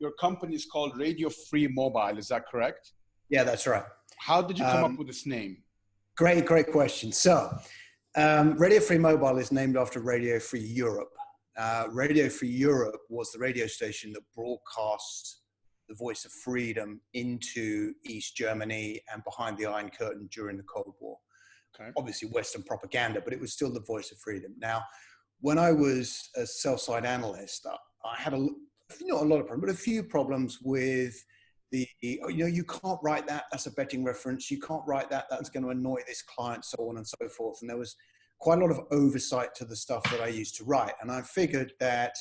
your company is called Radio Free Mobile. Is that correct? Yeah, that's right. How did you come up with this name? Great question. So, Radio Free Mobile is named after Radio Free Europe. Radio Free Europe was the radio station that broadcast the voice of freedom into East Germany and behind the Iron Curtain during the Cold War. Okay. Obviously Western propaganda, but it was still the voice of freedom. Now, when I was a sell-side analyst, I had not a lot of problems, but a few problems with you can't write that, that's a betting reference. You can't write that, that's going to annoy this client, so on and so forth. And there was quite a lot of oversight to the stuff that I used to write. And I figured that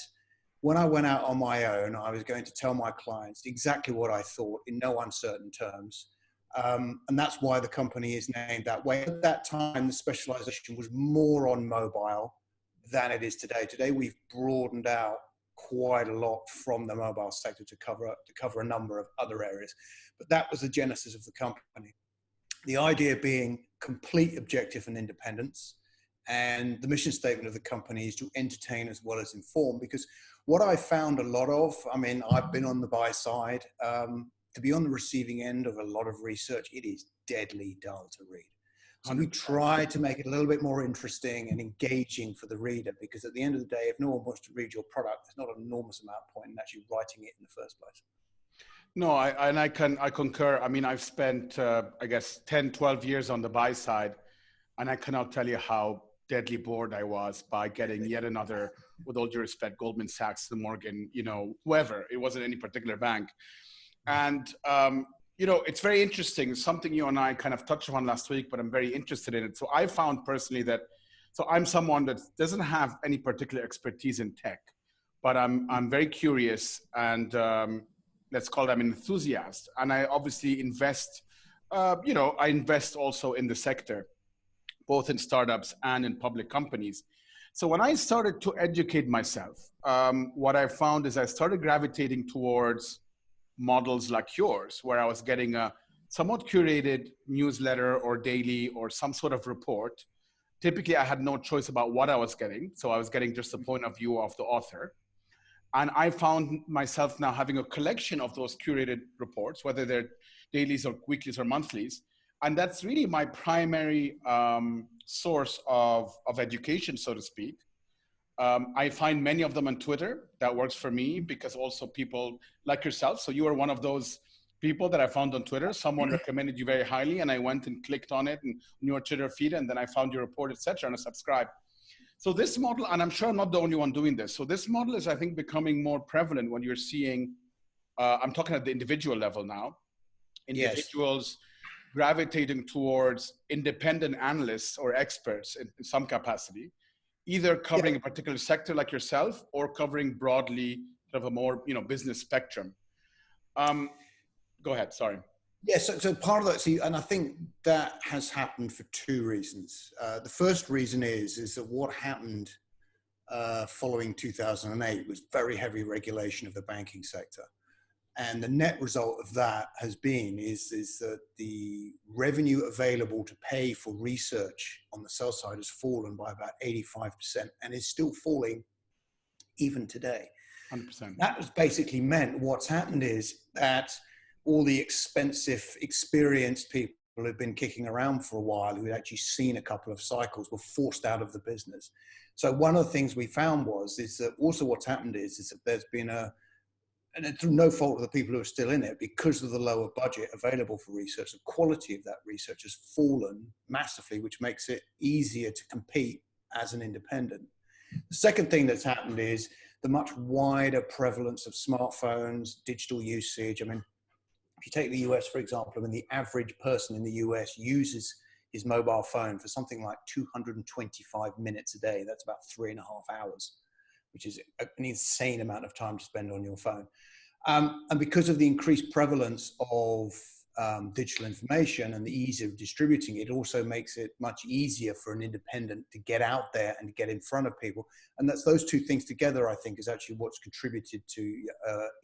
when I went out on my own, I was going to tell my clients exactly what I thought in no uncertain terms. And that's why the company is named that way. At that time, the specialization was more on mobile than it is today. Today, we've broadened out quite a lot from the mobile sector to cover a number of other areas. But that was the genesis of the company. The idea being complete objective and independence. And the mission statement of the company is to entertain as well as inform, because what I found a lot of, I mean, I've been on the buy side, to be on the receiving end of a lot of research, it is deadly dull to read. So we try to make it a little bit more interesting and engaging for the reader, because at the end of the day, if no one wants to read your product, there's not an enormous amount of point in actually writing it in the first place. No, I concur. I mean, I've spent, I guess, 10, 12 years on the buy side, and I cannot tell you how deadly bored I was by getting yet another, with all due respect, Goldman Sachs, the Morgan, whoever. It wasn't any particular bank. And, it's very interesting. It's something you and I kind of touched on last week, but I'm very interested in it. So I found personally that, so I'm someone that doesn't have any particular expertise in tech, but I'm very curious and let's call them an enthusiast. And I obviously invest, I invest also in the sector, both in startups and in public companies. So when I started to educate myself, what I found is I started gravitating towards models like yours, where I was getting a somewhat curated newsletter or daily or some sort of report. Typically, I had no choice about what I was getting. So I was getting just the point of view of the author. And I found myself now having a collection of those curated reports, whether they're dailies or weeklies or monthlies. And that's really my primary source of education, so to speak. I find many of them on Twitter. That works for me because also people like yourself. So you are one of those people that I found on Twitter. Someone recommended you very highly, and I went and clicked on it and on your Twitter feed, and then I found your report, etc., and I subscribed. So this model, and I'm sure I'm not the only one doing this. So this model is, I think, becoming more prevalent when you're seeing. I'm talking at the individual level now. Individuals gravitating towards independent analysts or experts in some capacity, either covering a particular sector like yourself or covering broadly sort of a more business spectrum. Go ahead, sorry. Yes, so part of that, and I think that has happened for two reasons. The first reason is that what happened following 2008 was very heavy regulation of the banking sector. And the net result of that has been is that the revenue available to pay for research on the sell side has fallen by about 85% and is still falling even today. 100%. That has basically meant what's happened is that all the expensive, experienced people who have been kicking around for a while, who had actually seen a couple of cycles, were forced out of the business. So one of the things we found is that also what's happened is that there's been and it's through no fault of the people who are still in it, because of the lower budget available for research, the quality of that research has fallen massively, which makes it easier to compete as an independent. The second thing that's happened is the much wider prevalence of smartphones, digital usage. I mean, if you take the US, for example, I mean, the average person in the US uses his mobile phone for something like 225 minutes a day. That's about 3.5 hours, which is an insane amount of time to spend on your phone. And because of the increased prevalence of digital information and the ease of distributing it, also makes it much easier for an independent to get out there and to get in front of people. And that's those two things together, I think, is actually what's contributed to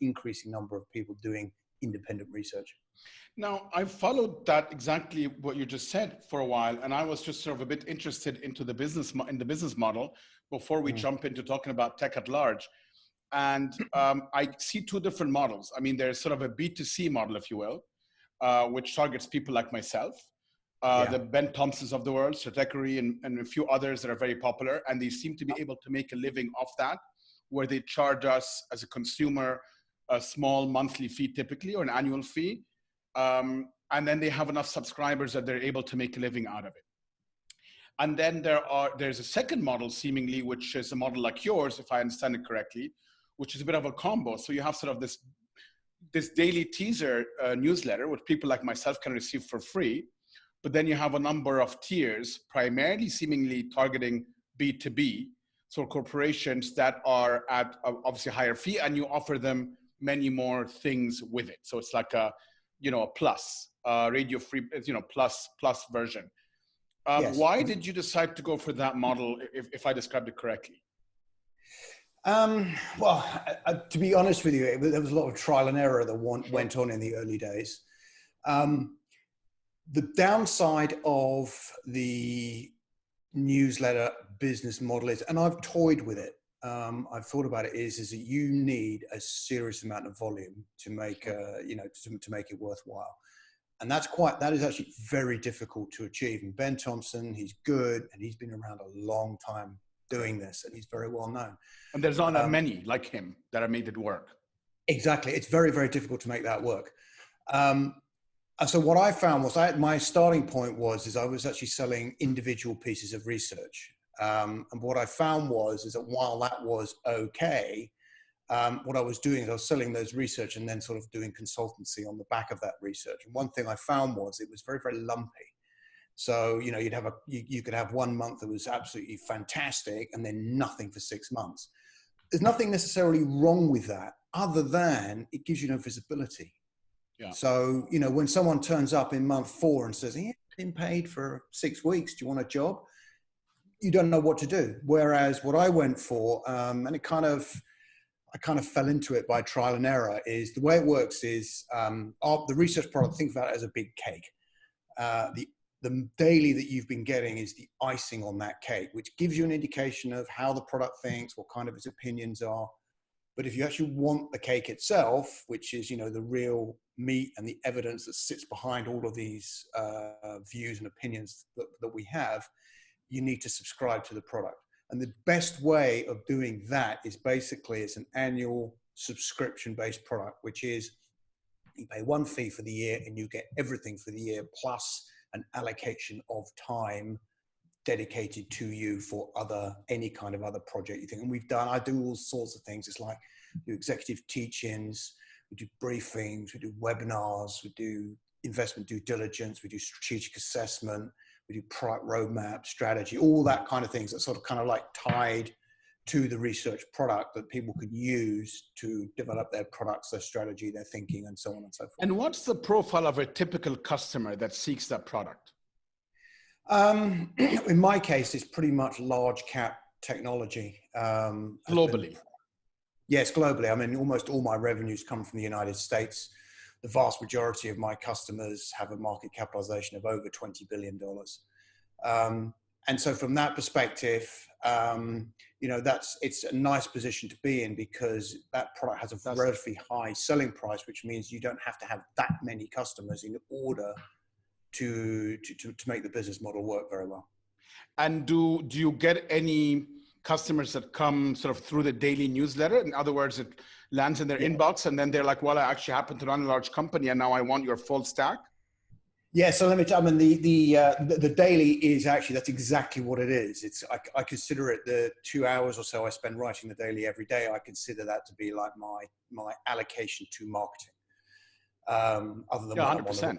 increasing number of people doing independent research. Now, I followed that exactly what you just said for a while, and I was just sort of a bit interested into the business model before we jump into talking about tech at large. And I see two different models. I mean, there's sort of a B2C model, if you will, which targets people like myself, the Ben Thompsons of the world, Stratechery, and a few others that are very popular. And they seem to be able to make a living off that, where they charge us as a consumer a small monthly fee typically, or an annual fee. And then they have enough subscribers that they're able to make a living out of it. And then there's a second model seemingly, which is a model like yours, if I understand it correctly, which is a bit of a combo. So you have sort of this daily teaser newsletter, which people like myself can receive for free. But then you have a number of tiers, primarily seemingly targeting B2B. So corporations that are at obviously a higher fee, and you offer them many more things with it. So it's like a plus, radio free, plus version. Yes. Why did you decide to go for that model, if I described it correctly? Well, to be honest with you, there was a lot of trial and error that went on in the early days. The downside of the newsletter business model is, and I've toyed with it, I've thought about it, is that you need a serious amount of volume to make, to make it worthwhile. And that is actually very difficult to achieve. And Ben Thompson, he's good, and he's been around a long time doing this, and he's very well known. And there's not that many like him that have made it work. Exactly. It's very, very difficult to make that work. So what I found was my starting point was I was actually selling individual pieces of research. And what I found is that while that was okay, what I was doing is I was selling those research and then sort of doing consultancy on the back of that research. And one thing I found was it was very, very lumpy. So, you could have 1 month that was absolutely fantastic and then nothing for 6 months. There's nothing necessarily wrong with that other than it gives you no visibility. Yeah. So, when someone turns up in month 4 and says, "Yeah, I've been paid for 6 weeks. Do you want a job?" You don't know what to do. Whereas what I went for, and I kind of fell into it by trial and error, is the way it works is the research product, think about it as a big cake. The daily that you've been getting is the icing on that cake, which gives you an indication of how the product thinks, what kind of its opinions are. But if you actually want the cake itself, which is, the real meat and the evidence that sits behind all of these views and opinions that we have, you need to subscribe to the product. And the best way of doing that is basically it's an annual subscription-based product, which is you pay one fee for the year and you get everything for the year, plus an allocation of time dedicated to you for any kind of other project you think. And I do all sorts of things. It's like we do executive teach-ins, we do briefings, we do webinars, we do investment due diligence, we do strategic assessment, we do product roadmap, strategy, all that kind of things that sort of kind of like tied to the research product that people could use to develop their products, their strategy, their thinking, and so on and so forth. And what's the profile of a typical customer that seeks that product? In my case, it's pretty much large cap technology. Globally? Yes, globally. I mean, almost all my revenues come from the United States. The vast majority of my customers have a market capitalization of over $20 billion. And so from that perspective, it's a nice position to be in because that product has a relatively high selling price, which means you don't have to have that many customers in order to make the business model work very well. And do you get any customers that come sort of through the daily newsletter? In other words, it lands in their inbox and then they're like, well, I actually happen to run a large company and now I want your full stack? Yeah, so let me tell you, I mean, the daily is actually, that's exactly what it is. I consider it the 2 hours or so I spend writing the daily every day. I consider that to be like my allocation to marketing. Other than 100%.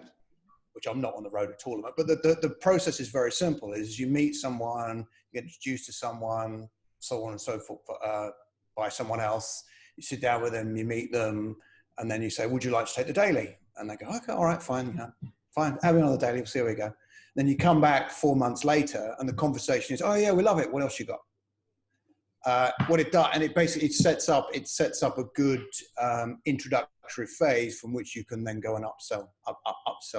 Which I'm not on the road at all about. But the process is very simple. Is you meet someone, you get introduced to someone, so on and so forth, by someone else. You sit down with them, you meet them, and then you say, would you like to take the daily? And they go, okay, all right, fine. Yeah, fine, have it on the daily, we'll see how we go. Then you come back 4 months later, and the conversation is, oh yeah, we love it. What else you got? What it does, and it basically sets up a good introductory phase from which you can then go and upsell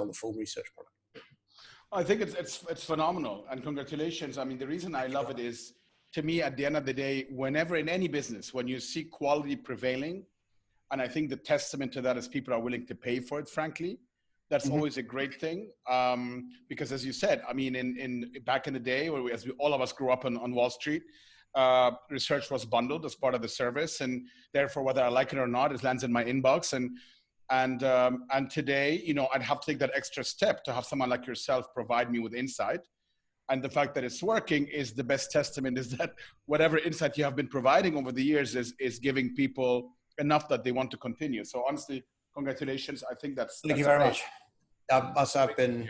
the full research product. I think it's phenomenal, and congratulations. I mean, the reason I love it is to me, at the end of the day, whenever in any business, when you see quality prevailing, and I think the testament to that is people are willing to pay for it, frankly, that's always a great thing. Because as you said, I mean, in back in the day, where all of us grew up on Wall Street, research was bundled as part of the service, and therefore, whether I like it or not, it lands in my inbox. And today, you know, I'd have to take that extra step to have someone like yourself provide me with insight. And the fact that it's working is the best testament, is that whatever insight you have been providing over the years is giving people enough that they want to continue. So honestly, congratulations. I think Thank you very much. I've been,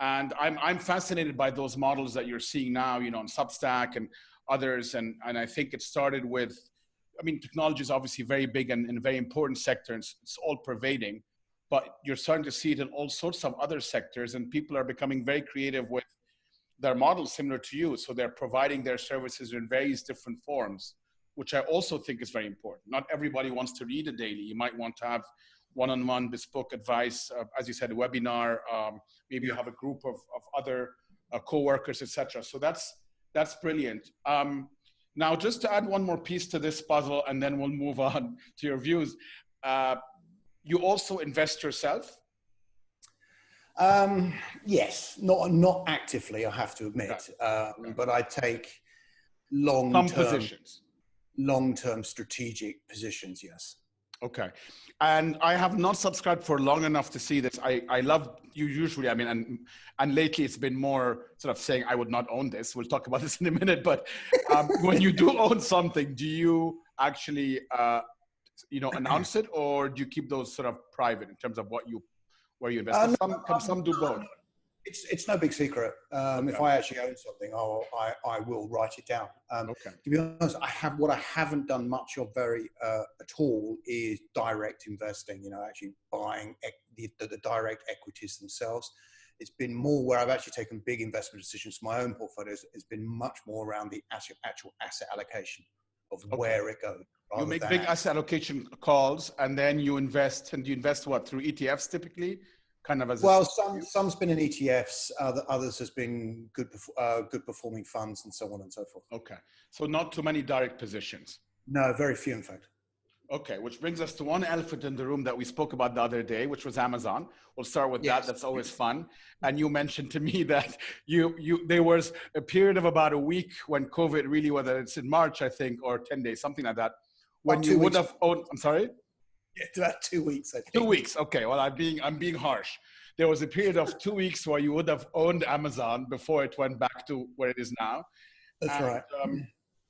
and I'm fascinated by those models that you're seeing now, you know, on Substack and others. And I think it started with, I mean, technology is obviously very big and a very important sector, and it's all pervading, but you're starting to see it in all sorts of other sectors, and people are becoming very creative with their models similar to you. So they're providing their services in various different forms, which I also think is very important. Not everybody wants to read a daily. You might want to have one-on-one bespoke advice, as you said, a webinar, maybe you have a group of other co-workers, etc. So that's brilliant. Now, just to add one more piece to this puzzle, and then we'll move on to your views. You also invest yourself? Yes, not actively, I have to admit, but I take long-term strategic positions. Yes. Okay. And I have not subscribed for long enough to see this. I love you usually, I mean, and lately it's been more sort of saying I would not own this. We'll talk about this in a minute, but when you do own something, do you actually, announce it, or do you keep those sort of private in terms of where you invest? Some do both. It's no big secret. Okay. If I actually own something, I will write it down. Okay. To be honest, what I haven't done much of at all is direct investing. You know, actually buying the direct equities themselves. It's been more where I've actually taken big investment decisions for my own portfolios. It's been much more around the actual asset allocation of where it goes. You make big asset allocation calls, and then you invest. And you invest what, through ETFs typically? Kind of as some's been in ETFs, others has been good performing funds, and so on and so forth. Okay, so not too many direct positions. No, very few, in fact. Okay, which brings us to one elephant in the room that we spoke about the other day, which was Amazon. We'll start with that. That's always fun. And you mentioned to me that there was a period of about a week when COVID really, whether it's in March, I think, or 10 days, something like that, when you would have owned. I'm sorry. Yeah, it's about 2 weeks, I think. 2 weeks. Okay. Well, I'm being harsh. There was a period of 2 weeks where you would have owned Amazon before it went back to where it is now. That's right.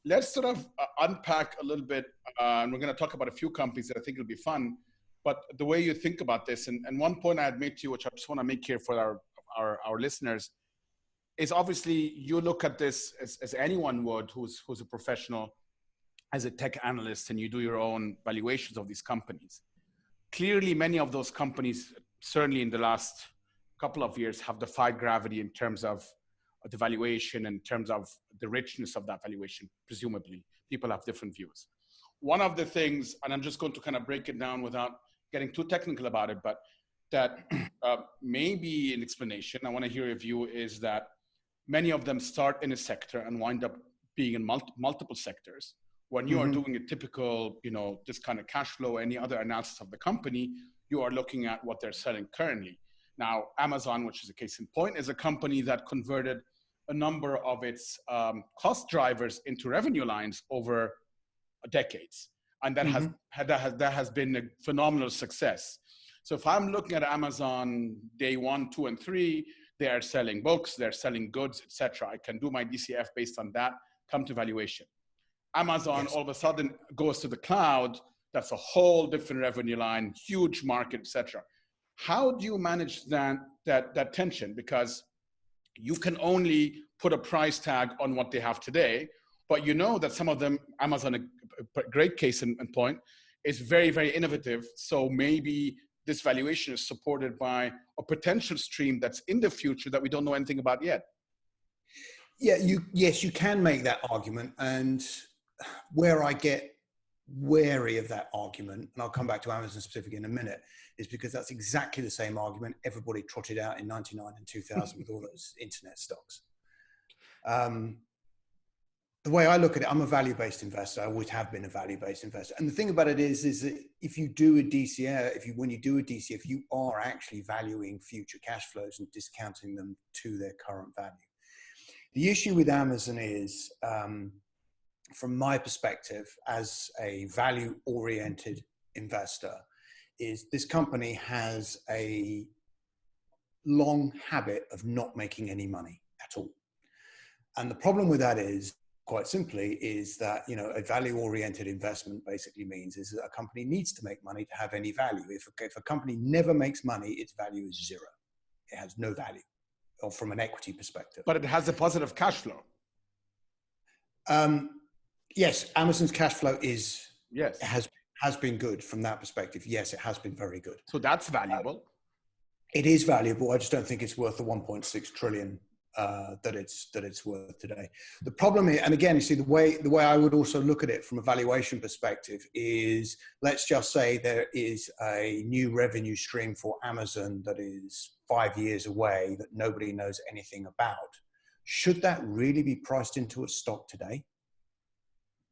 Let's sort of unpack a little bit, and we're going to talk about a few companies that I think will be fun. But the way you think about this, and one point I had made to you, which I just want to make here for our listeners, is obviously you look at this as anyone would who's a professional, as a tech analyst, and you do your own valuations of these companies. Clearly, many of those companies, certainly in the last couple of years, have defied gravity in terms of the valuation, in terms of the richness of that valuation, presumably. People have different views. One of the things, and I'm just going to kind of break it down without getting too technical about it, but that maybe an explanation, I want to hear your view, is that many of them start in a sector and wind up being in multiple sectors. When you are doing a typical, this kind of cash flow, any other analysis of the company, you are looking at what they're selling currently. Now, Amazon, which is a case in point, is a company that converted a number of its cost drivers into revenue lines over decades. And that has been a phenomenal success. So if I'm looking at Amazon day 1, 2, and 3, they are selling books, they're selling goods, etc. I can do my DCF based on that, come to valuation. Amazon all of a sudden goes to the cloud. That's a whole different revenue line, huge market, etc. How do you manage that tension? Because you can only put a price tag on what they have today, but you know that some of them, Amazon, a great case in point, is very, very innovative. So maybe this valuation is supported by a potential stream that's in the future that we don't know anything about yet. Yeah, you can make that argument, and where I get wary of that argument, and I'll come back to Amazon specifically in a minute, is because that's exactly the same argument everybody trotted out in 99 and 2000 with all those internet stocks. the way I look at it, I'm a value-based investor. I always have been a value-based investor. And the thing about it is that if you do a DCF, when you do a DCF, you are actually valuing future cash flows and discounting them to their current value. The issue with Amazon is, from my perspective, as a value-oriented investor, is this company has a long habit of not making any money at all. And the problem with that is, quite simply, is that, you know, a value-oriented investment basically means is that a company needs to make money to have any value. If a company never makes money, its value is zero. It has no value, or from an equity perspective. But it has a positive cash flow. Yes, Amazon's cash flow has been good from that perspective. Yes, it has been very good. So that's valuable. It is valuable. I just don't think it's worth the 1.6 trillion that it's worth today. The problem is, and again, you see, the way I would also look at it from a valuation perspective is, let's just say there is a new revenue stream for Amazon that is 5 years away that nobody knows anything about. Should that really be priced into a stock today?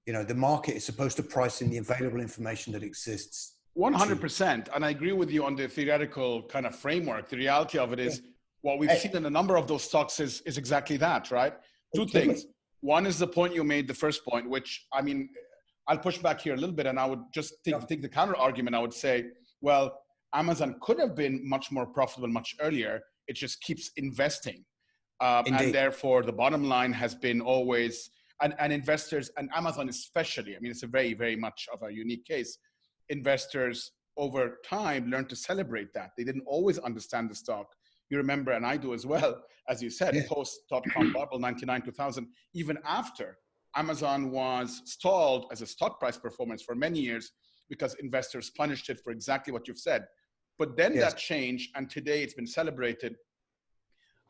You know, the market is supposed to price in the available information that exists. 100%. And I agree with you on the theoretical kind of framework. The reality of it is, what we've seen in a number of those stocks is exactly that, right? Two things. One is the point you made, the first point, which, I mean, I'll push back here a little bit, and I would just take the counter argument. I would say, well, Amazon could have been much more profitable much earlier. It just keeps investing. And therefore, the bottom line has been always, and investors, and Amazon especially, I mean, it's a very, very much of a unique case. Investors over time learned to celebrate that. They didn't always understand the stock. You remember, and I do as well, as you said, post.com bubble, 99, 2000, even after Amazon was stalled as a stock price performance for many years because investors punished it for exactly what you've said. But then that changed, and today it's been celebrated.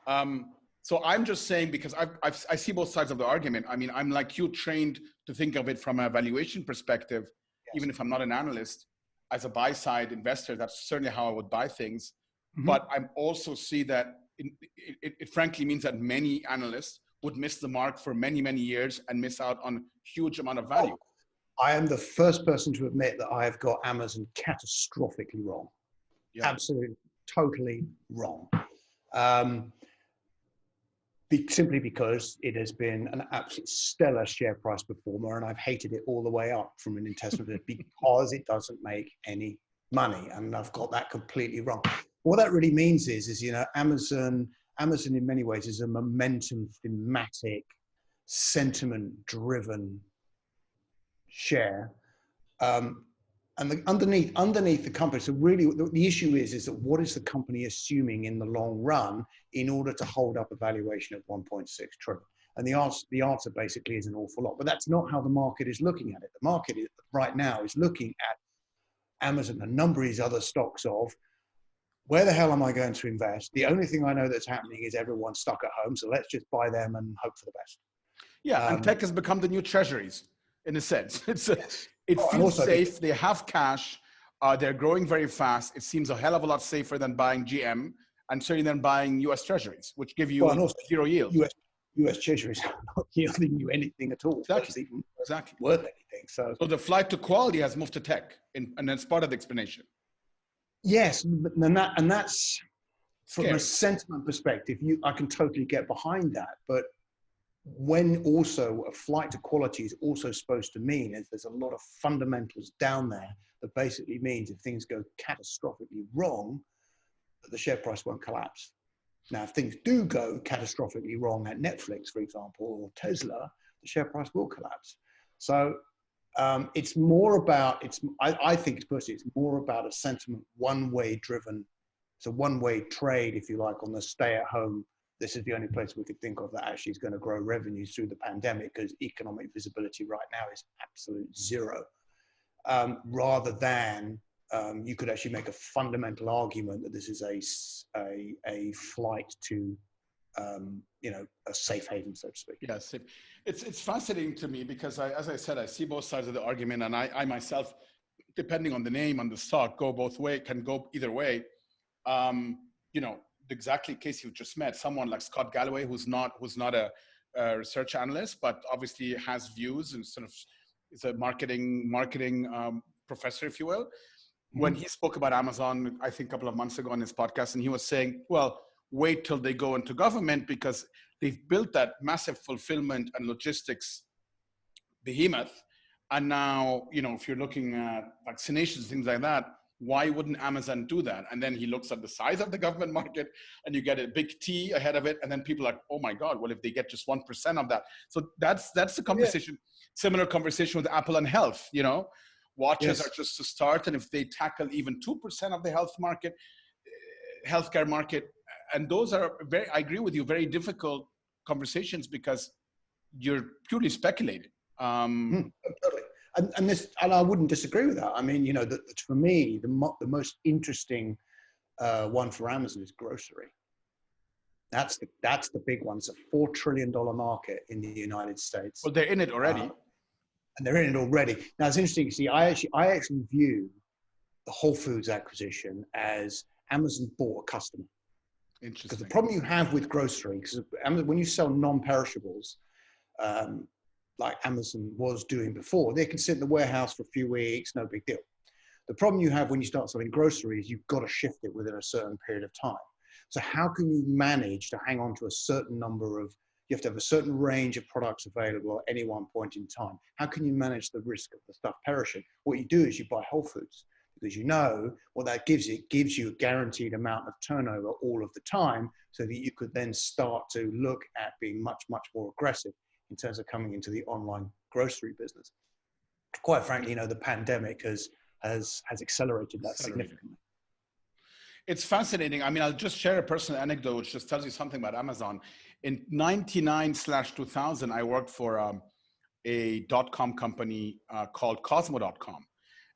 So I'm just saying, because I see both sides of the argument. I mean, I'm like you, trained to think of it from a valuation perspective, even if I'm not an analyst. As a buy-side investor, that's certainly how I would buy things. But I also see that it frankly means that many analysts would miss the mark for many, many years and miss out on huge amount of value. I am the first person to admit that I have got Amazon catastrophically wrong. Yeah. Absolutely, totally wrong. Simply because it has been an absolute stellar share price performer, and I've hated it all the way up from an investment because it doesn't make any money, and I've got that completely wrong. What that really means is, you know, Amazon in many ways is a momentum, thematic, sentiment-driven share. And underneath the company, so really the issue is that what is the company assuming in the long run in order to hold up a valuation of 1.6 trillion? And the answer basically is an awful lot, but that's not how the market is looking at it. The market right now is looking at Amazon, a number of these other stocks of, where the hell am I going to invest? The only thing I know that's happening is everyone's stuck at home, so let's just buy them and hope for the best. Yeah, and tech has become the new treasuries, in a sense. It feels safe. They have cash. They're growing very fast. It seems a hell of a lot safer than buying GM, and certainly than buying U.S. treasuries, which give you zero yield. U.S. treasuries are not yielding you anything at all. Exactly. Worth anything. So the flight to quality has moved to tech, and that's part of the explanation. Yes, and that's from a sentiment perspective. I can totally get behind that, but when also a flight to quality is also supposed to mean is there's a lot of fundamentals down there that basically means if things go catastrophically wrong, that the share price won't collapse. Now, if things do go catastrophically wrong at Netflix, for example, or Tesla, the share price will collapse. So it's more about, I think personally, it's more about a sentiment, one-way driven. It's a one-way trade, if you like, on the stay-at-home. This is the only place we could think of that actually is going to grow revenues through the pandemic, because economic visibility right now is absolute zero. Rather than you could actually make a fundamental argument that this is a flight to a safe haven, so to speak. Yes, it's fascinating to me because as I said, I see both sides of the argument, and I myself, depending on the name on the stock, can go either way. The exactly case you just met, someone like Scott Galloway, who's not a research analyst, but obviously has views and sort of is a marketing professor, if you will. When he spoke about Amazon, I think a couple of months ago on his podcast, and he was saying, well, wait till they go into government because they've built that massive fulfillment and logistics behemoth. And now, you know, if you're looking at vaccinations, things like that, why wouldn't Amazon do that? And then he looks at the size of the government market and you get a big T ahead of it. And then people are like, oh my God, well, if they get just 1% of that. So that's the conversation, similar conversation with Apple and health, you know, watches are just to start. And if they tackle even 2% of the healthcare market, and those are very, I agree with you, very difficult conversations because you're purely speculating. Totally. And I wouldn't disagree with that. I mean, you know, for me, the most interesting one for Amazon is grocery. That's the big one. It's a $4 trillion market in the United States. Well, they're in it already. And they're in it already. Now, it's interesting to see. I actually view the Whole Foods acquisition as Amazon bought a customer. Interesting. Because the problem you have with grocery, because when you sell non-perishables, like Amazon was doing before, they can sit in the warehouse for a few weeks, no big deal. The problem you have when you start selling groceries, you've got to shift it within a certain period of time. So how can you manage to hang on to a certain number of, you have to have a certain range of products available at any one point in time. How can you manage the risk of the stuff perishing? What you do is you buy Whole Foods, because you know what that gives you. It gives you a guaranteed amount of turnover all of the time so that you could then start to look at being much, much more aggressive in terms of coming into the online grocery business. Quite frankly, you know, the pandemic has accelerated that significantly. It's fascinating. I mean, I'll just share a personal anecdote, which just tells you something about Amazon. In 99/2000, I worked for a .com company called Cosmo.com.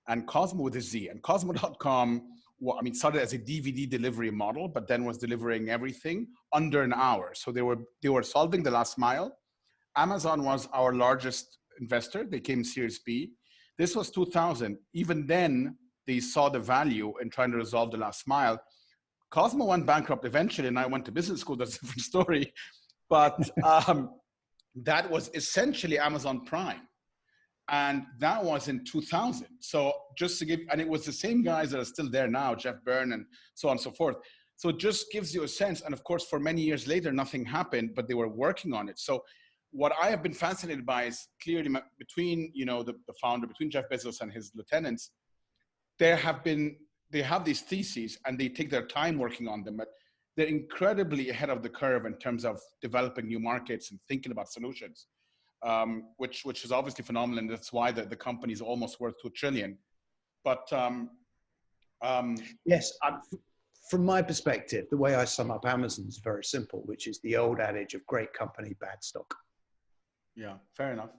And Cosmo with a Z. And Cosmo.com, well, I mean, started as a DVD delivery model, but then was delivering everything under an hour. So they were solving the last mile. Amazon was our largest investor. They came Series B. This was 2000. Even then, they saw the value in trying to resolve the last mile. Cosmo went bankrupt eventually, and I went to business school. That's a different story. But that was essentially Amazon Prime. And that was in 2000. So just to give, and it was the same guys that are still there now, Jeff Byrne and so on and so forth. So it just gives you a sense. And of course, for many years later, nothing happened, but they were working on it. So what I have been fascinated by is clearly between, you know, the founder, between Jeff Bezos and his lieutenants, they have these theses and they take their time working on them, but they're incredibly ahead of the curve in terms of developing new markets and thinking about solutions, which is obviously phenomenal. And that's why the company is almost worth $2 trillion. But yes, from my perspective, the way I sum up Amazon is very simple, which is the old adage of great company, bad stock. Yeah, fair enough.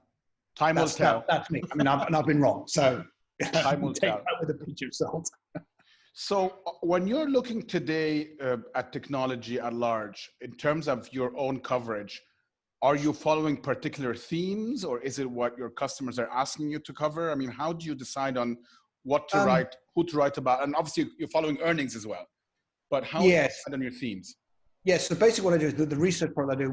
Time will tell. That's me. I mean, I've been wrong. So time will take tell. that with a pinch of salt. So when you're looking today at technology at large, in terms of your own coverage, are you following particular themes, or is it what your customers are asking you to cover? I mean, how do you decide on what to write, who to write about? And obviously you're following earnings as well, but how do you decide on your themes? Yes, so basically what I do is the research part I do,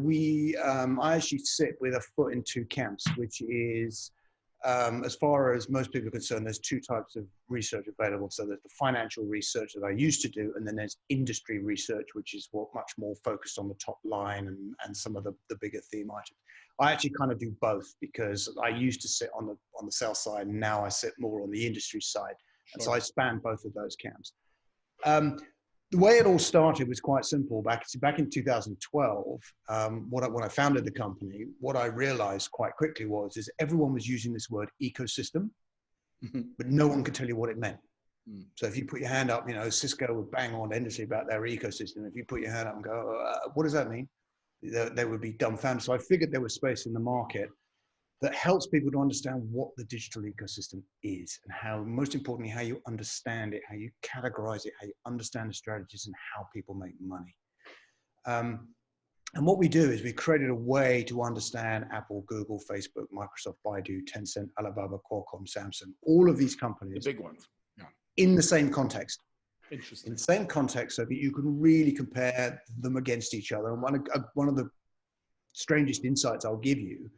I actually sit with a foot in two camps, which is, as far as most people are concerned, there's two types of research available. So there's the financial research that I used to do, and then there's industry research, which is much more focused on the top line and some of the bigger theme items. I actually kind of do both because I used to sit on the sales side, and now I sit more on the industry side. Sure. And so I span both of those camps. The way it all started was quite simple. Back in 2012, when I founded the company, what I realized quite quickly is everyone was using this word ecosystem, but no one could tell you what it meant. So if you put your hand up, you know, Cisco would bang on industry about their ecosystem. If you put your hand up and go, what does that mean? They would be dumbfounded. So I figured there was space in the market that helps people to understand what the digital ecosystem is and how, most importantly, how you understand it, how you categorize it, how you understand the strategies and how people make money. And what we do is we created a way to understand Apple, Google, Facebook, Microsoft, Baidu, Tencent, Alibaba, Qualcomm, Samsung, all of these companies. The big ones, yeah. In the same context. Interesting. In the same context so that you can really compare them against each other. And one of the strangest insights I'll give you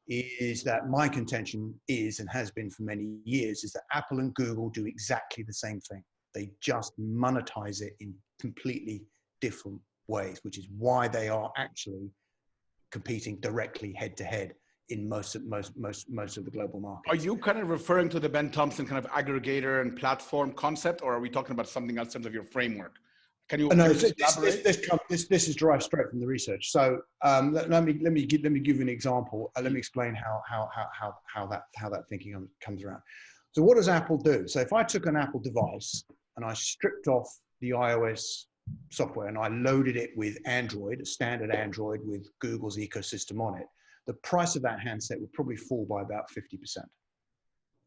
is that my contention is, and has been for many years, is that Apple and Google do exactly the same thing. They just monetize it in completely different ways, which is why they are actually competing directly head to head in most of the global markets. Are you kind of referring to the Ben Thompson kind of aggregator and platform concept, or are we talking about something else in terms of your framework? Can you elaborate? This is derived straight from the research. So let me give you an example. Let me explain how that thinking comes around. So what does Apple do? So if I took an Apple device and I stripped off the iOS software and I loaded it with Android, a standard Android with Google's ecosystem on it, the price of that handset would probably fall by about 50%.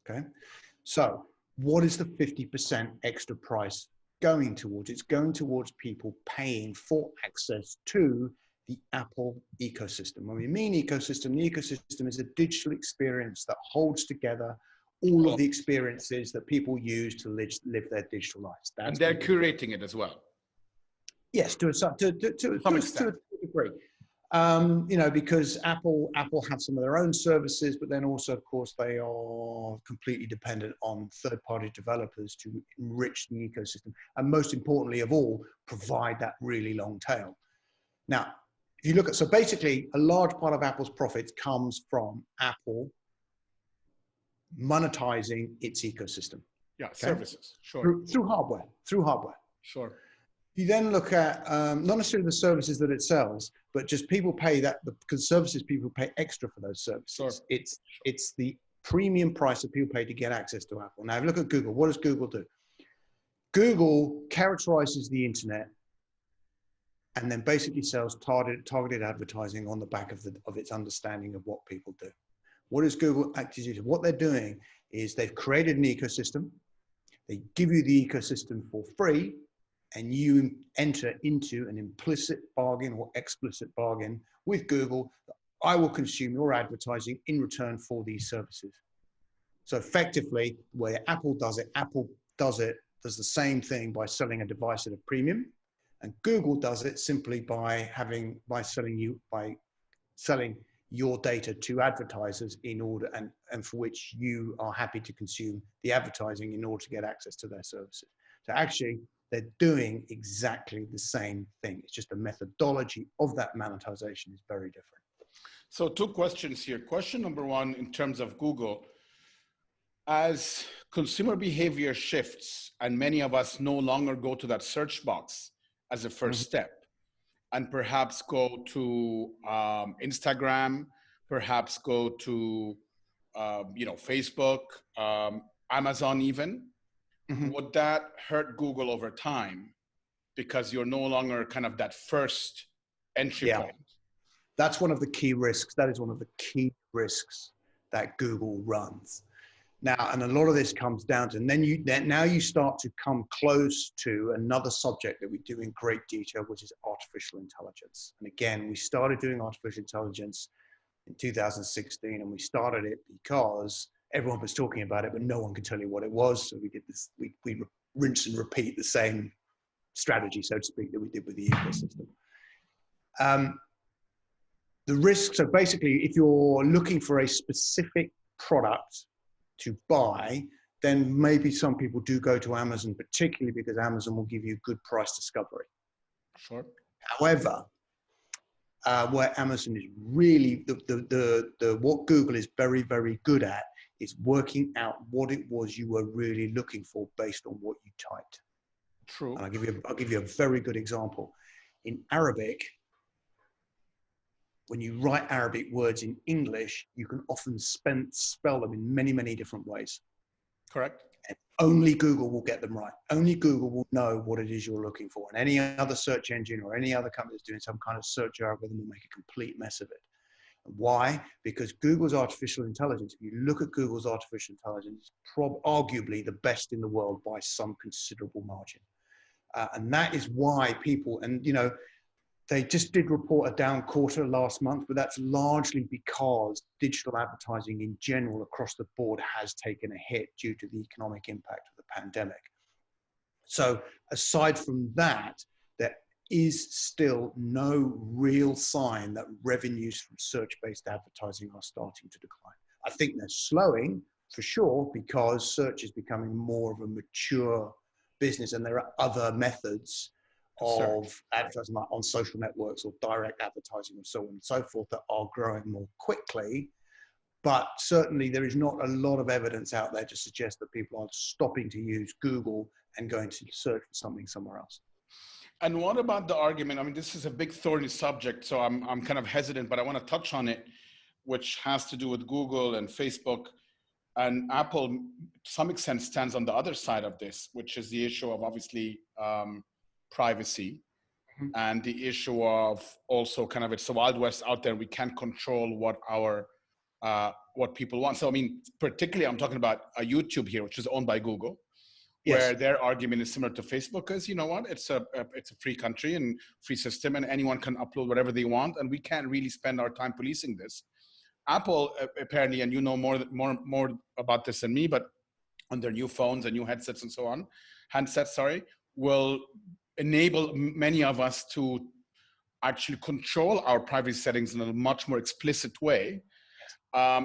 Okay, so what is the 50% extra price going towards? It's going towards people paying for access to the Apple ecosystem. When we mean ecosystem, the ecosystem is a digital experience that holds together all of the experiences that people use to live their digital lives. And they're curating it as well. Yes, to a degree. You know, because Apple have some of their own services, but then also, of course, they are completely dependent on third-party developers to enrich the ecosystem, and most importantly of all, provide that really long tail. Now, if you look at, so basically, a large part of Apple's profits comes from Apple monetizing its ecosystem. Yeah, okay? Services, sure. Through hardware. Sure. You then look at not necessarily the services that it sells, but just people pay that, because services, people pay extra for those services. Sure. It's the premium price that people pay to get access to Apple. Now, if you look at Google, what does Google do? Google characterizes the internet and then basically sells targeted advertising on the back of its understanding of what people do. What is Google actually doing? What they're doing is they've created an ecosystem. They give you the ecosystem for free, and you enter into an implicit bargain or explicit bargain with Google that I will consume your advertising in return for these services. So effectively, the way Apple does the same thing by selling a device at a premium, and Google does it simply by selling your data to advertisers in order, and for which you are happy to consume the advertising in order to get access to their services. So actually, they're doing exactly the same thing. It's just the methodology of that monetization is very different. So 2 questions here. Question number 1, in terms of Google, as consumer behavior shifts and many of us no longer go to that search box as a first step, and perhaps go to Instagram, perhaps go to Facebook, Amazon even, would that hurt Google over time because you're no longer kind of that first entry point? That's one of the key risks. That is one of the key risks that Google runs. Now, and a lot of this comes down to, and then now you start to come close to another subject that we do in great detail, which is artificial intelligence. And again, we started doing artificial intelligence in 2016, and we started it because everyone was talking about it, but no one could tell you what it was. So we did this, we rinse and repeat the same strategy, so to speak, that we did with the ecosystem. The risk, so basically, if you're looking for a specific product to buy, then maybe some people do go to Amazon, particularly because Amazon will give you good price discovery. Sure. However, where Amazon is really, what Google is very, very good at is working out what it was you were really looking for based on what you typed. True. And I'll give you a very good example. In Arabic, when you write Arabic words in English, you can often spell them in many, many different ways. Correct. And only Google will get them right. Only Google will know what it is you're looking for. And any other search engine or any other company that's doing some kind of search algorithm will make a complete mess of it. Why? Because Google's artificial intelligence, if you look at Google's artificial intelligence, arguably the best in the world by some considerable margin. And that is why people, and you know, they just did report a down quarter last month, but that's largely because digital advertising in general across the board has taken a hit due to the economic impact of the pandemic. So aside from that, is still no real sign that revenues from search-based advertising are starting to decline. I think they're slowing for sure because search is becoming more of a mature business, and there are other methods of advertising, like on social networks or direct advertising and so on and so forth, that are growing more quickly. But certainly there is not a lot of evidence out there to suggest that people are stopping to use Google and going to search for something somewhere else. And what about the argument? I mean, this is a big thorny subject, so I'm kind of hesitant, but I want to touch on it, which has to do with Google and Facebook. And Apple, to some extent, stands on the other side of this, which is the issue of obviously privacy, and the issue of also kind of, it's the Wild West out there. We can't control what people want. So, I mean, particularly I'm talking about YouTube here, which is owned by Google, where their argument is similar to Facebook, because you know what, it's a free country and free system, and anyone can upload whatever they want, and we can't really spend our time policing this. Apple apparently, and you know more about this than me, but on their new phones and new headsets and so on, will enable many of us to actually control our privacy settings in a much more explicit way.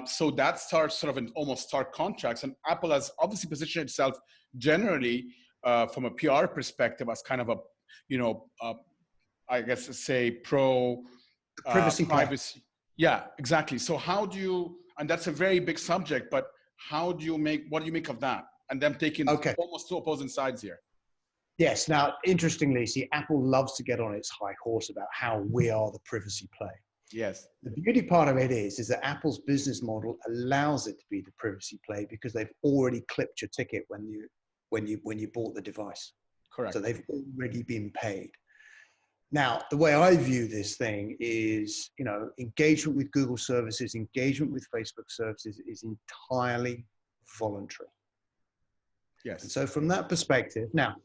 So that starts sort of in almost stark contrast. And Apple has obviously positioned itself generally from a PR perspective as kind of a, I guess say pro privacy. Yeah, exactly. So how do you, and that's a very big subject, but what do you make of that? And them taking almost two opposing sides here. Yes. Now, interestingly, see, Apple loves to get on its high horse about how we are the privacy play. Yes. The beauty part of it is that Apple's business model allows it to be the privacy play because they've already clipped your ticket when you bought the device. Correct. So they've already been paid. Now, the way I view this thing is, engagement with Google services, engagement with Facebook services is entirely voluntary. Yes. And so from that perspective, now,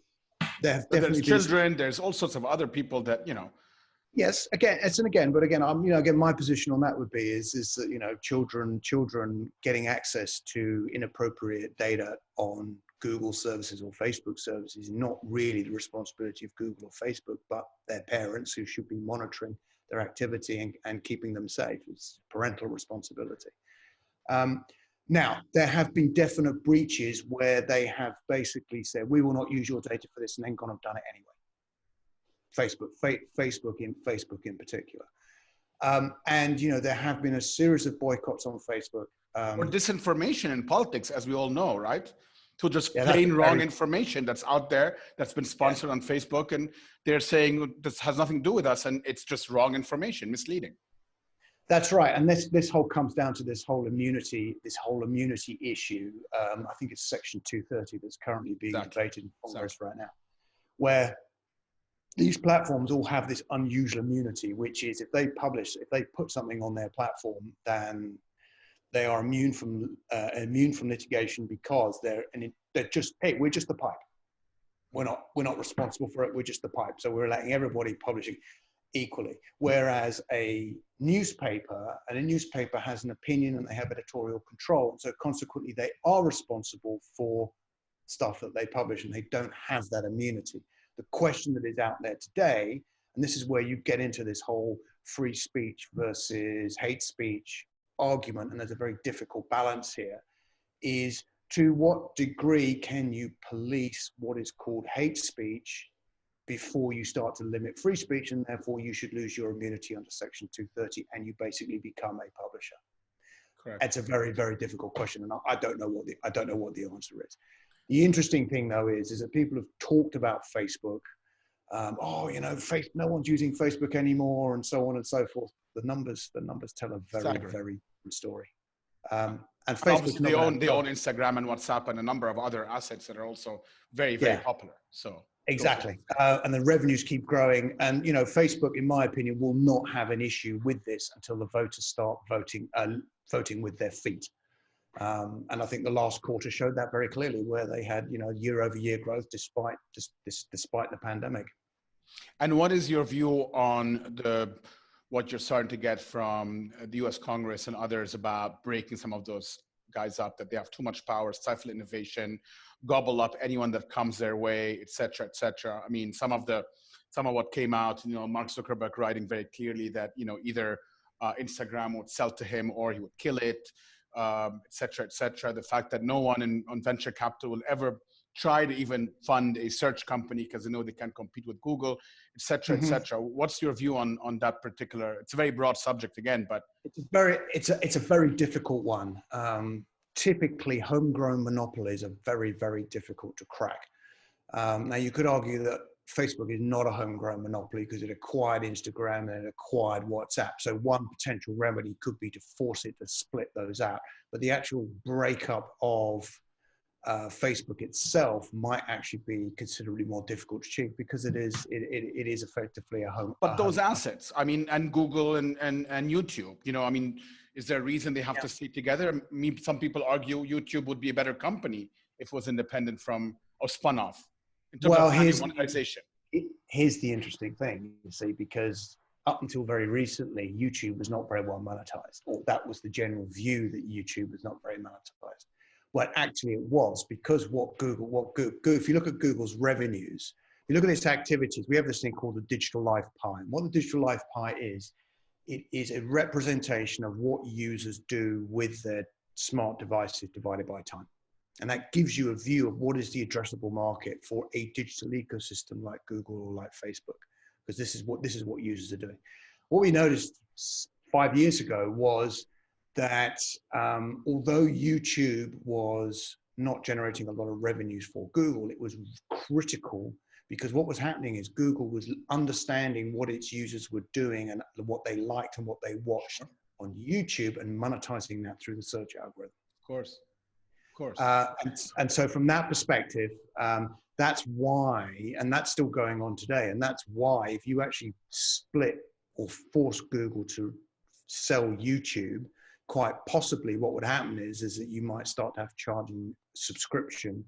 there's children, there's all sorts of other people that, Yes, but again, my position on that would be is that, children getting access to inappropriate data on Google services or Facebook services is not really the responsibility of Google or Facebook, but their parents, who should be monitoring their activity and keeping them safe. It's parental responsibility. Now, there have been definite breaches where they have basically said, we will not use your data for this, and then gone and done it anyway. Facebook in particular. And, there have been a series of boycotts on Facebook. Or disinformation in politics, as we all know, right? To just plain wrong information that's out there, that's been sponsored on Facebook, and they're saying this has nothing to do with us, and it's just wrong information, misleading. That's right. And this whole comes down to this whole immunity issue. I think it's Section 230 that's currently being debated in Congress right now, where these platforms all have this unusual immunity, which is if they put something on their platform, then they are immune from litigation because they're just, hey, we're just the pipe. We're not responsible for it. We're just the pipe. So we're letting everybody publishing equally. Whereas a newspaper has an opinion and they have editorial control. So consequently, they are responsible for stuff that they publish, and they don't have that immunity. The question that is out there today, and this is where you get into this whole free speech versus hate speech argument, and there's a very difficult balance here, is to what degree can you police what is called hate speech before you start to limit free speech, and therefore you should lose your immunity under Section 230 and you basically become a publisher. Correct. It's a very, very difficult question, and I don't know what the answer is. The interesting thing, though, is that people have talked about Facebook. No one's using Facebook anymore, and so on and so forth. The numbers tell a very, very different story. And Facebook, they own Instagram and WhatsApp and a number of other assets that are also very, very popular. So exactly, and the revenues keep growing. And Facebook, in my opinion, will not have an issue with this until the voters start voting with their feet. And I think the last quarter showed that very clearly, where they had year-over-year growth despite the pandemic. And what is your view on what you're starting to get from the U.S. Congress and others about breaking some of those guys up that they have too much power, stifle innovation, gobble up anyone that comes their way, et cetera, et cetera. I mean, some of what came out, Mark Zuckerberg writing very clearly that, either Instagram would sell to him or he would kill it, et cetera, et cetera. The fact that no one on venture capital will ever try to even fund a search company because they know they can't compete with Google, et cetera, et cetera. What's your view on that particular? It's a very broad subject again, but it's a very difficult one. Typically, homegrown monopolies are very, very difficult to crack. Now, you could argue that Facebook is not a homegrown monopoly because it acquired Instagram and it acquired WhatsApp. So one potential remedy could be to force it to split those out. But the actual breakup of Facebook itself might actually be considerably more difficult to achieve because it is effectively a home. But those assets, I mean, and Google and YouTube, I mean, is there a reason they have to stay together? Some people argue YouTube would be a better company if it was independent from or spun off. In terms of monetization. Here's the interesting thing, you see, because up until very recently, YouTube was not very well monetized, or that was the general view that YouTube was not very monetized. Well, actually it was, because if you look at Google's revenues, you look at its activities, we have this thing called the digital life pie. And what the digital life pie is, it is a representation of what users do with their smart devices divided by time. And that gives you a view of what is the addressable market for a digital ecosystem like Google or like Facebook, because this is what users are doing. What we noticed 5 years ago was that although YouTube was not generating a lot of revenues for Google, it was critical because what was happening is Google was understanding what its users were doing and what they liked and what they watched on YouTube and monetizing that through the search algorithm. Of course. And so from that perspective, that's why, and that's still going on today, and that's why if you actually split or force Google to sell YouTube, quite possibly what would happen is that you might start to have charging subscription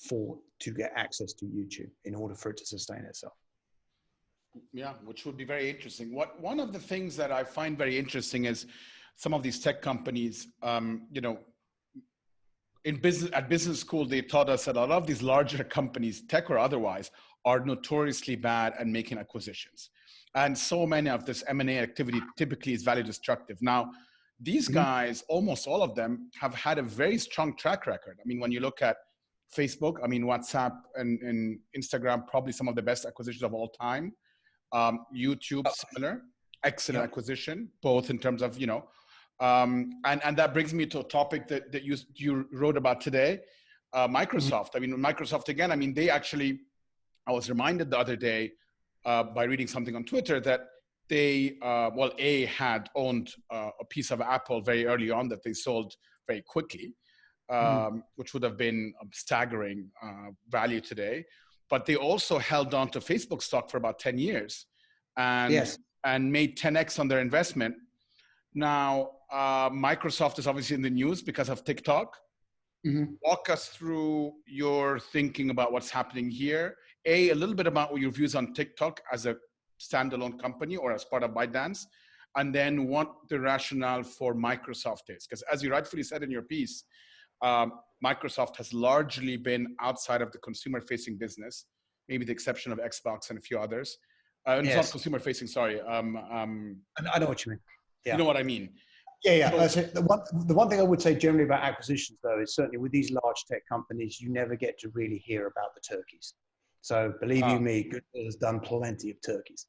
to get access to YouTube in order for it to sustain itself. Yeah, which would be very interesting. One of the things that I find very interesting is some of these tech companies, at business school, they taught us that a lot of these larger companies, tech or otherwise, are notoriously bad at making acquisitions. And so many of this M&A activity typically is value destructive. Now, these guys, almost all of them, have had a very strong track record. I mean, when you look at Facebook, I mean, WhatsApp and Instagram, probably some of the best acquisitions of all time. YouTube, similar, excellent acquisition, both in terms of, and that brings me to a topic that you wrote about today, Microsoft. I mean, Microsoft, again, I mean, I was reminded the other day by reading something on Twitter that they, had owned a piece of Apple very early on that they sold very quickly, which would have been a staggering value today. But they also held on to Facebook stock for about 10 years and made 10x on their investment. Now, Microsoft is obviously in the news because of TikTok. Walk us through your thinking about what's happening here. A little bit about your views on TikTok as a standalone company or as part of ByteDance, and then what the rationale for Microsoft is. Because as you rightfully said in your piece, Microsoft has largely been outside of the consumer-facing business, maybe the exception of Xbox and a few others. It's not consumer-facing, sorry. I know what you mean. Yeah. You know what I mean? Yeah. So the one thing I would say generally about acquisitions, though, is certainly with these large tech companies, you never get to really hear about the turkeys. So believe you me, Google has done plenty of turkeys.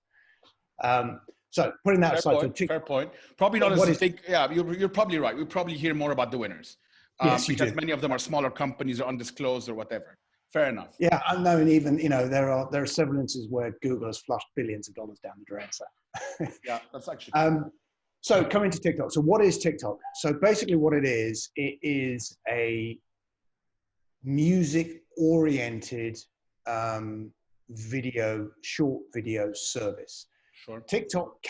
So putting that aside, fair point. Probably not as big. Yeah, you're probably right. We probably hear more about the winners. Because many of them are smaller companies or undisclosed or whatever. Fair enough. Yeah, unknown. Even there are several instances where Google has flushed billions of dollars down the drain. So yeah, that's actually. So coming to TikTok. So what is TikTok? So basically, what it is a music-oriented short video service. Sure. TikTok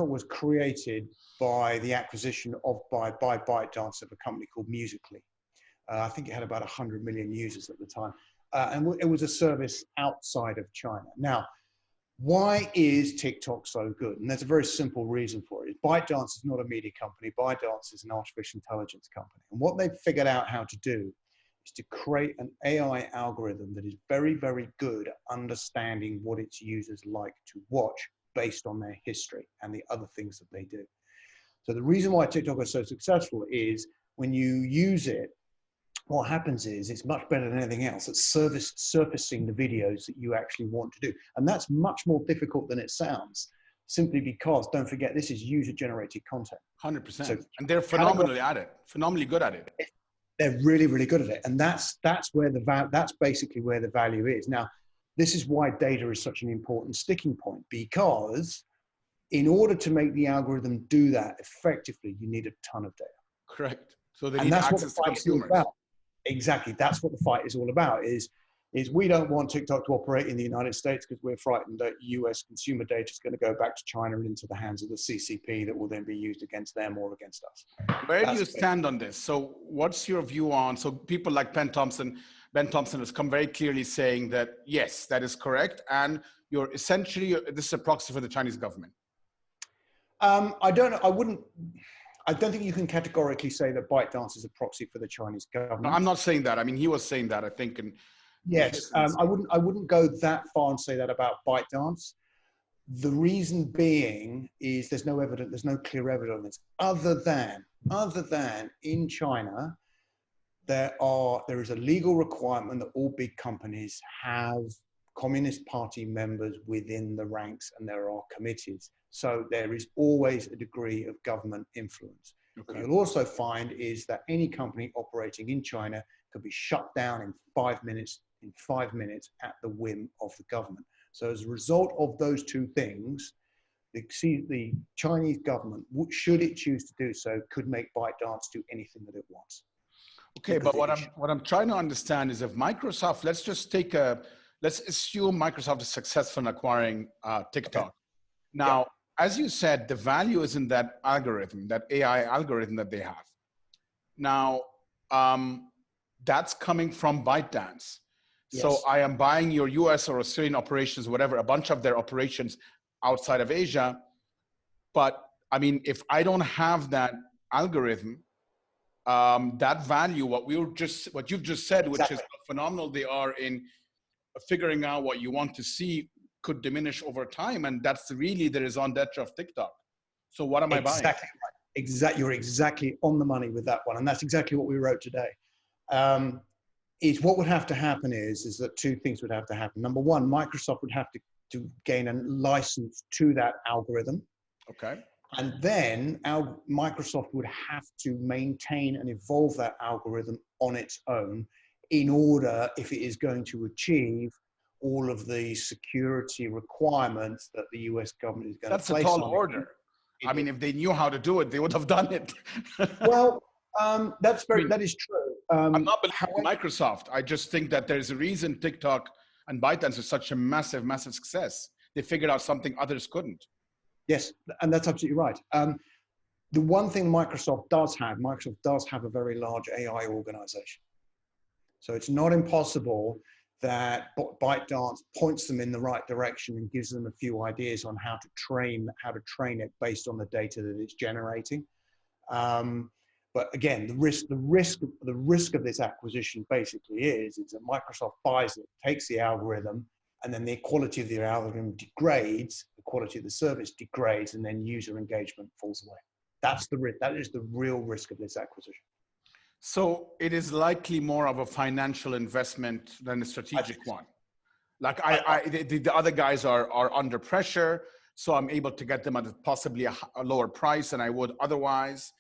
was created by the acquisition by ByteDance of a company called Musical.ly. I think it had about 100 million users at the time. And it was a service outside of China. Now, why is TikTok so good? And there's a very simple reason for it. ByteDance is not a media company. ByteDance is an artificial intelligence company. And what they've figured out how to do is to create an AI algorithm that is very, very good at understanding what its users like to watch based on their history and the other things that they do. So the reason why TikTok is so successful is when you use it, what happens is it's much better than anything else at surfacing the videos that you actually want to do. And that's much more difficult than it sounds, simply because, don't forget, this is user-generated content. 100%. So and they're phenomenally at it, phenomenally good at it. They're really, really good at it. And that's basically where the value is. Now, this is why data is such an important sticking point, because in order to make the algorithm do that effectively, you need a ton of data. Correct. So they need access to consumers. Exactly. That's what the fight is all about, is we don't want TikTok to operate in the United States because we're frightened that US consumer data is going to go back to China and into the hands of the CCP that will then be used against them or against us. Where do you stand on this? So what's your view on, so people like Ben Thompson has come very clearly saying that, yes, that is correct. And you're essentially, this is a proxy for the Chinese government. I don't think you can categorically say that ByteDance is a proxy for the Chinese government. No, I'm not saying that. I mean, he was saying that, I think. And yes, I wouldn't go that far and say that about ByteDance. The reason being is there's no evidence, there's no clear evidence other than in China, there is a legal requirement that all big companies have Communist Party members within the ranks, and there are committees. So there is always a degree of government influence. Okay. What you'll also find is that any company operating in China could be shut down in 5 minutes at the whim of the government. So as a result of those two things, the Chinese government, should it choose to do so, could make ByteDance do anything that it wants. Okay, but what I'm trying to understand is if Microsoft, let's assume Microsoft is successful in acquiring TikTok. Okay. Now, as you said, the value is in that algorithm, that AI algorithm that they have. Now, that's coming from ByteDance. Yes. So I am buying your US or Australian operations, whatever, a bunch of their operations outside of Asia. But I mean, if I don't have that algorithm, that value, what you've just said, which is how phenomenal they are in figuring out what you want to see, could diminish over time, and that's really the raison d'etre of TikTok. So what am I buying? Exactly right. You're exactly on the money with that one, and that's exactly what we wrote today. What would have to happen is that two things would have to happen. Number one, Microsoft would have to gain a license to that algorithm. Okay. And then Microsoft would have to maintain and evolve that algorithm on its own in order, if it is going to achieve all of the security requirements that the US government is going to place on it. That's a tall order. I mean, if they knew how to do it, they would have done it. Well, that is true. I'm not believing Microsoft. I just think that there's a reason TikTok and ByteDance is such a massive, massive success. They figured out something others couldn't. Yes, and that's absolutely right. The one thing Microsoft does have a very large AI organization. So it's not impossible that ByteDance points them in the right direction and gives them a few ideas on how to train it based on the data that it's generating. But again, the risk of this acquisition basically is that Microsoft buys it, takes the algorithm, and then the quality of the algorithm degrades, the quality of the service degrades, and then user engagement falls away. That's the risk. That is the real risk of this acquisition. So it is likely more of a financial investment than a strategic one. Like the other guys are under pressure, so I'm able to get them at possibly a lower price than I would otherwise.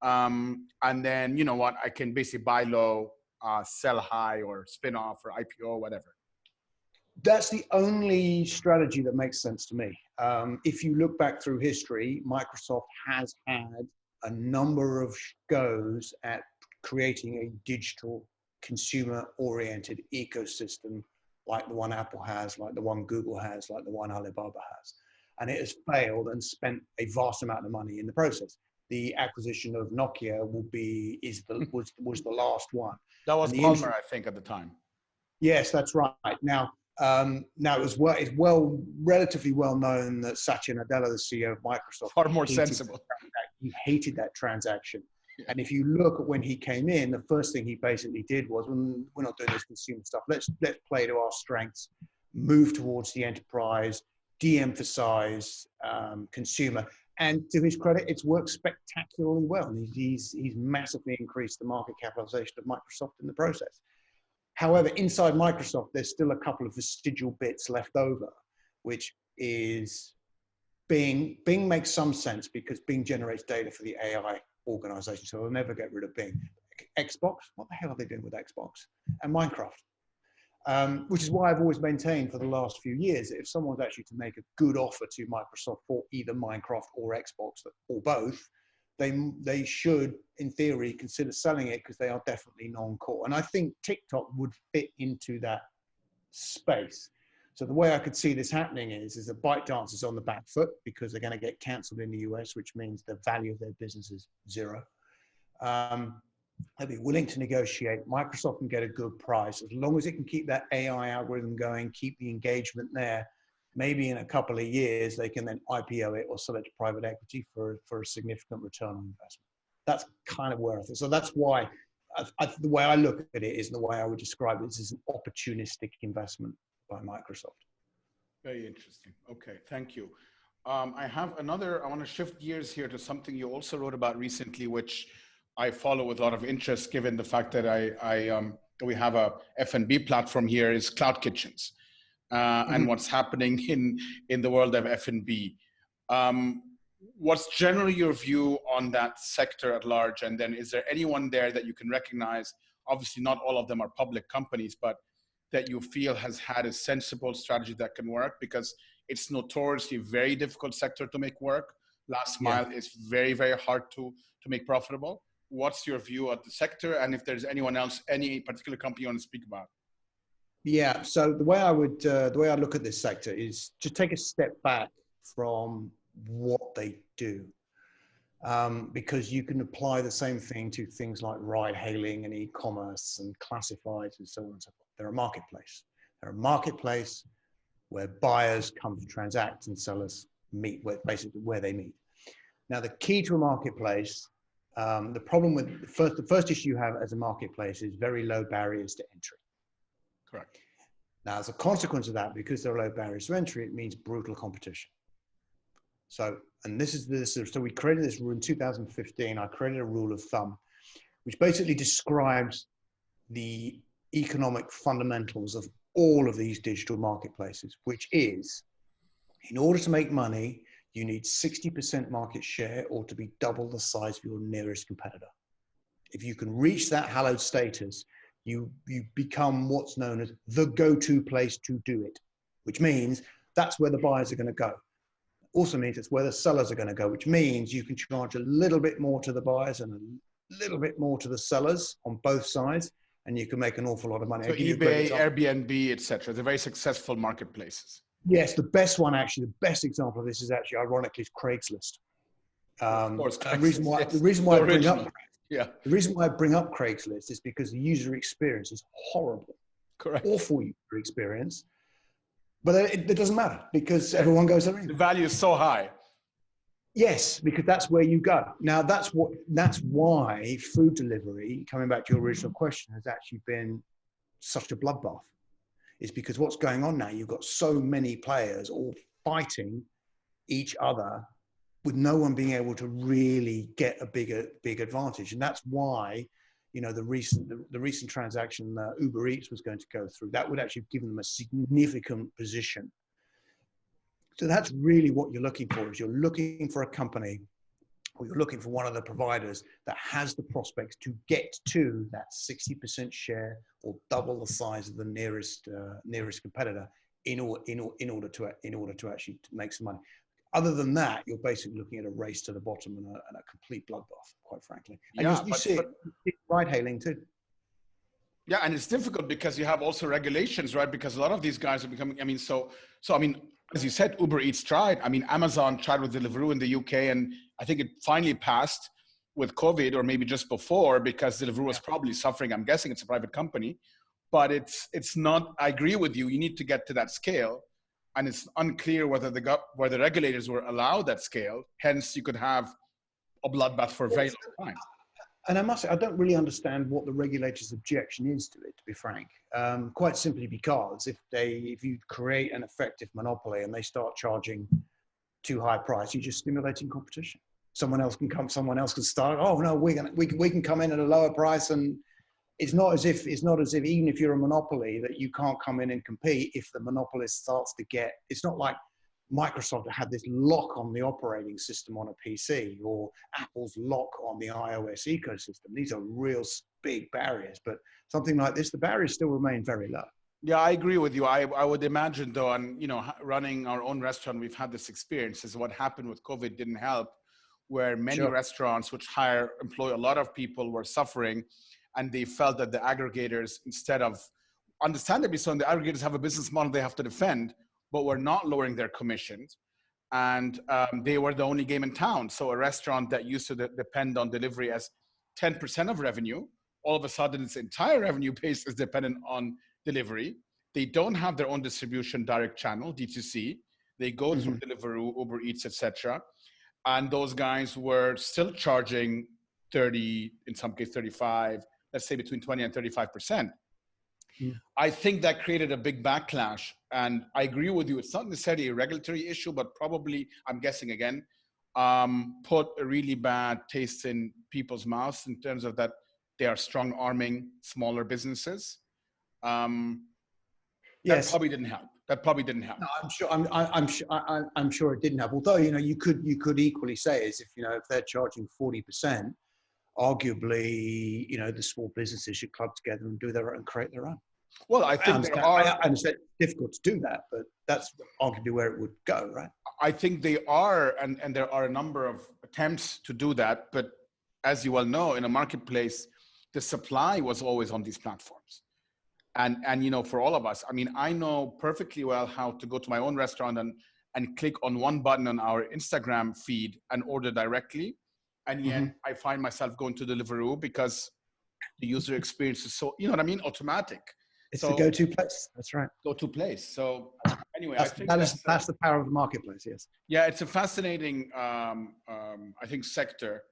And then, you know what, I can basically buy low, sell high, or spin off, or IPO, whatever. That's the only strategy that makes sense to me. If you look back through history, Microsoft has had a number of goes at creating a digital consumer-oriented ecosystem like the one Apple has, like the one Google has, like the one Alibaba has. And it has failed and spent a vast amount of money in the process. The acquisition of Nokia was the last one. That was Palmer, I think, at the time. Yes, that's right. Now, Now it's relatively well known that Satya Nadella, the CEO of Microsoft, far more sensible. He hated that transaction. Yeah. And if you look at when he came in, the first thing he basically did was, we're not doing this consumer stuff. Let's play to our strengths, move towards the enterprise, de-emphasize consumer. And to his credit, it's worked spectacularly well. And he's massively increased the market capitalization of Microsoft in the process. However, inside Microsoft, there's still a couple of vestigial bits left over, which is Bing. Bing makes some sense because Bing generates data for the AI organization, so they'll never get rid of Bing. Xbox, what the hell are they doing with Xbox? And Minecraft. Which is why I've always maintained for the last few years that if someone's actually to make a good offer to Microsoft for either Minecraft or Xbox or both, they should, in theory, consider selling it because they are definitely non-core. And I think TikTok would fit into that space. So the way I could see this happening is that ByteDance is on the back foot because they're going to get cancelled in the US, which means the value of their business is zero. They'll be willing to negotiate. Microsoft can get a good price as long as it can keep that AI algorithm going, keep the engagement there. Maybe in a couple of years, they can then IPO it or sell it to private equity for a significant return on investment. That's kind of where I think. So that's why the way I look at it is the way I would describe it is an opportunistic investment by Microsoft. Very interesting. Okay, thank you. I want to shift gears here to something you also wrote about recently, which I follow with a lot of interest, given the fact that we have a F&B platform here, is cloud kitchens and what's happening in the world of F&B. What's generally your view on that sector at large? And then is there anyone there that you can recognize? Obviously, not all of them are public companies, but that you feel has had a sensible strategy that can work, because it's notoriously a very difficult sector to make work. Last mile is very, very hard to make profitable. What's your view of the sector? And if there's anyone else, any particular company you want to speak about? Yeah, so the way I look at this sector is to take a step back from what they do. Because you can apply the same thing to things like ride hailing and e-commerce and classifieds and so on and so forth. They're a marketplace. They're a marketplace where buyers come to transact and sellers meet, basically where they meet. Now, the key to a marketplace, the problem with the first issue you have as a marketplace is very low barriers to entry. Correct. Now, as a consequence of that, because there are low barriers to entry, it means brutal competition. So, and so we created this rule in 2015. I created a rule of thumb, which basically describes the economic fundamentals of all of these digital marketplaces, which is, in order to make money, you need 60% market share or to be double the size of your nearest competitor. If you can reach that hallowed status, you become what's known as the go-to place to do it, which means that's where the buyers are going to go. Also means it's where the sellers are going to go, which means you can charge a little bit more to the buyers and a little bit more to the sellers on both sides, and you can make an awful lot of money. So eBay, Airbnb, etc. They're very successful marketplaces. Yes, the best one, actually, the best example of this is actually, ironically, is Craigslist. Of course, the reason why I bring up Craigslist is because the user experience is horrible. Correct. Awful user experience. But it doesn't matter because everyone goes there. The value is so high. Yes, because that's where you go. Now, that's why food delivery, coming back to your original question, has actually been such a bloodbath. Is because what's going on now, you've got so many players all fighting each other with no one being able to really get a big advantage. And that's why, you know, the recent transaction Uber Eats was going to go through, that would actually give them a significant position. So that's really what you're looking for, is you're looking for a company, or you're looking for one of the providers that has the prospects to get to that 60% share or double the size of the nearest competitor in order to actually make some money. Other than that, you're basically looking at a race to the bottom and a complete bloodbath, quite frankly. And yeah, you see it ride hailing too. Yeah, and it's difficult because you have also regulations, right? Because a lot of these guys are becoming, as you said, Uber Eats tried. Amazon tried with Deliveroo in the UK, and I think it finally passed with COVID, or maybe just before, because Deliveroo was probably suffering. I'm guessing it's a private company. but it's not, I agree with you. You need to get to that scale. And it's unclear whether the regulators will allow that scale. Hence, you could have a bloodbath for a very long time. And I must say, I don't really understand what the regulator's objection is to it, to be frank. Quite simply because if you create an effective monopoly and they start charging too high a price, you're just stimulating competition. Someone else can start. Oh no, we can come in at a lower price, and it's not as if even if you're a monopoly that you can't come in and compete if the monopolist starts to get. It's not like Microsoft had this lock on the operating system on a PC, or Apple's lock on the iOS ecosystem. These are real big barriers, but something like this, the barriers still remain very low. Yeah, I agree with you. I would imagine though, and running our own restaurant, we've had this experience. Is what happened with COVID didn't help, where many restaurants which employ a lot of people were suffering, and they felt that the aggregators, instead of, understandably so, and the aggregators have a business model they have to defend, but were not lowering their commissions. And they were the only game in town. So a restaurant that used to depend on delivery as 10% of revenue, all of a sudden its entire revenue base is dependent on delivery. They don't have their own distribution direct channel, D2C. They go through Deliveroo, Uber Eats, etc. And those guys were still charging 30, in some case 35, let's say between 20 and 35%. I think that created a big backlash. And I agree with you. It's not necessarily a regulatory issue, but probably, I'm guessing again, put a really bad taste in people's mouths in terms of that they are strong arming smaller businesses. That probably didn't help. No, I'm sure it didn't help. Although, you could equally say is if they're charging 40%, arguably, the small businesses should club together and create their own. Well, I think I understand it's difficult to do that, but that's arguably where it would go, right? I think they are, and there are a number of attempts to do that. But as you well know, in a marketplace, the supply was always on these platforms. And for all of us, I mean, I know perfectly well how to go to my own restaurant and click on one button on our Instagram feed and order directly. And yet I find myself going to Deliveroo because the user experience is so, automatic. It's the go-to place. That's right. Go-to place. So anyway, I think that's the power of the marketplace. Yes. Yeah, it's a fascinating, I think, sector.